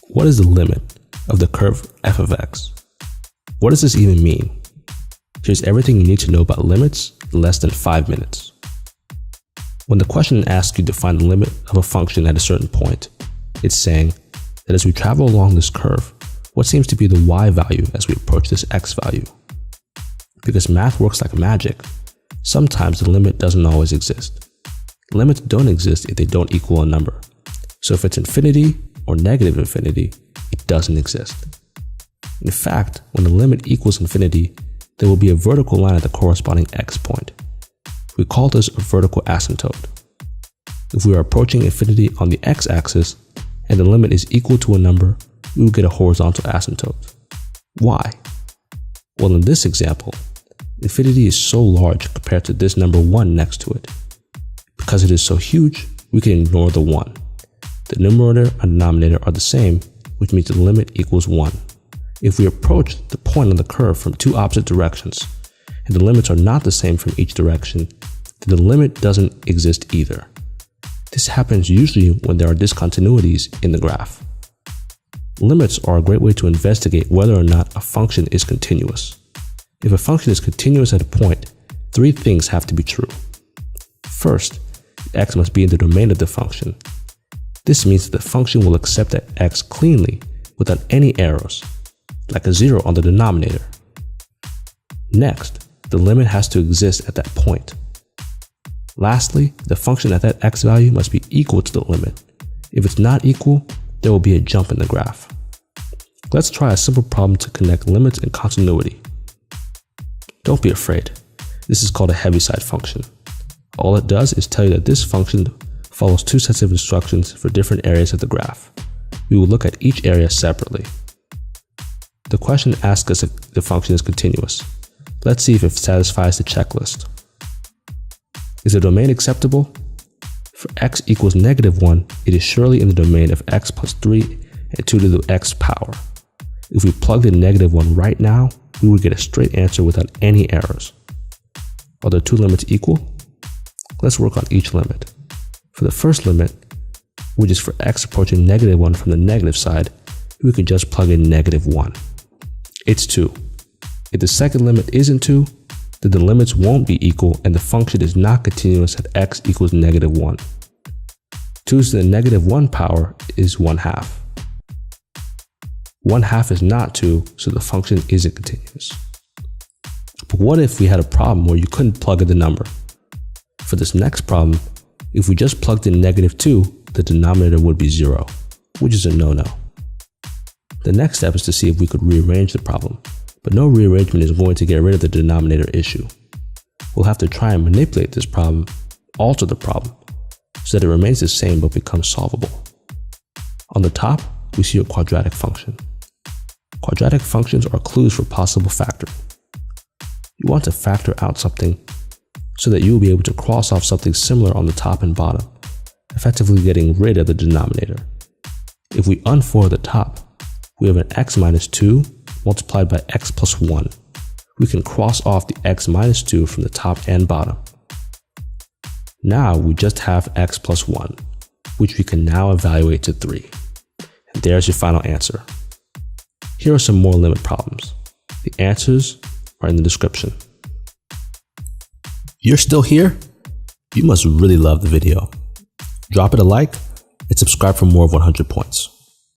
what is the limit of the curve f of x? What does this even mean? Here's everything you need to know about limits in less than 5 minutes. When the question asks you to find the limit of a function at a certain point, it's saying that as we travel along this curve, what seems to be the y value as we approach this x value? Because math works like magic, sometimes the limit doesn't always exist. Limits don't exist if they don't equal a number. So if it's infinity or negative infinity, it doesn't exist. In fact, when the limit equals infinity, there will be a vertical line at the corresponding x point. We call this a vertical asymptote. If we are approaching infinity on the x-axis and the limit is equal to a number, we will get a horizontal asymptote. Why? Well, in this example, infinity is so large compared to this number 1 next to it. Because it is so huge, we can ignore the 1. The numerator and denominator are the same, which means the limit equals 1. If we approach the point on the curve from two opposite directions, and the limits are not the same from each direction, then the limit doesn't exist either. This happens usually when there are discontinuities in the graph. Limits are a great way to investigate whether or not a function is continuous. If a function is continuous at a point, 3 things have to be true. First, x must be in the domain of the function. This means that the function will accept that x cleanly without any arrows, like a 0 on the denominator. Next, the limit has to exist at that point. Lastly, the function at that x value must be equal to the limit. If it's not equal, there will be a jump in the graph. Let's try a simple problem to connect limits and continuity. Don't be afraid. This is called a Heaviside function. All it does is tell you that this function follows 2 sets of instructions for different areas of the graph. We will look at each area separately. The question asks us if the function is continuous. Let's see if it satisfies the checklist. Is the domain acceptable? For x equals -1, it is surely in the domain of x plus 3 and 2 to the x power. If we plugged in -1 right now, we would get a straight answer without any errors. Are the 2 limits equal? Let's work on each limit. For the first limit, which is for x approaching -1 from the negative side, we could just plug in -1. It's 2. If the second limit isn't 2, then the limits won't be equal and the function is not continuous at x equals -1. 2 to the -1 power is 1/2. 1/2 is not 2, so the function isn't continuous. But what if we had a problem where you couldn't plug in the number? For this next problem, if we just plugged in -2, the denominator would be 0, which is a no-no. The next step is to see if we could rearrange the problem, but no rearrangement is going to get rid of the denominator issue. We'll have to try and manipulate this problem, alter the problem, so that it remains the same but becomes solvable. On the top, we see a quadratic function. Quadratic functions are clues for possible factoring. You want to factor out something so that you will be able to cross off something similar on the top and bottom, effectively getting rid of the denominator. If we unfold the top, we have an x minus 2 multiplied by x plus 1. We can cross off the x minus 2 from the top and bottom. Now we just have x plus 1, which we can now evaluate to 3. And there's your final answer. Here are some more limit problems. The answers are in the description. You're still here? You must really love the video. Drop it a like and subscribe for more of 100 points.